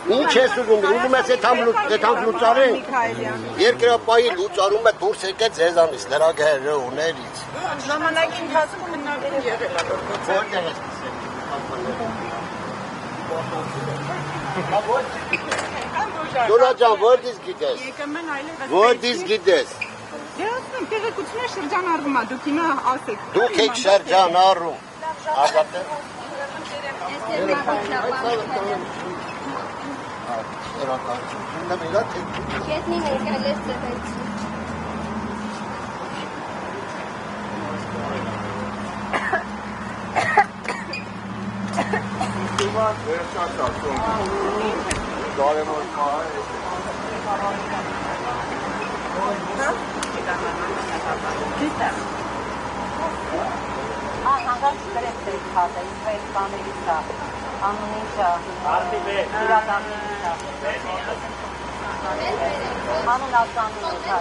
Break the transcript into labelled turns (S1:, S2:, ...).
S1: Ինչ ես ուզում ես այդամ լուծարեն։ Երկրապահի լուծարում է դուրս եկել ձեզանից, նրա գերեուներից։
S2: Ժամանակի ընթացքում հնարավոր եղել է
S1: Որտեղ ես Դուրա ջան, որտից գիտես։ Որտից գիտես։
S2: Դե ասում, տեղեկությունը շրջանառվում է, դուք հիմա ասեք։
S1: Դուք եք շրջանառում։ Ազատե։
S3: Չետնի ներկայլես ծվեց։
S4: Դուման վերջացածում։ Կարևոր կահ է։
S5: Հանգած գրեց է խատը, իսվայր բաներից է, անունիչը, իրատանիչը, անուն ասանունիչը,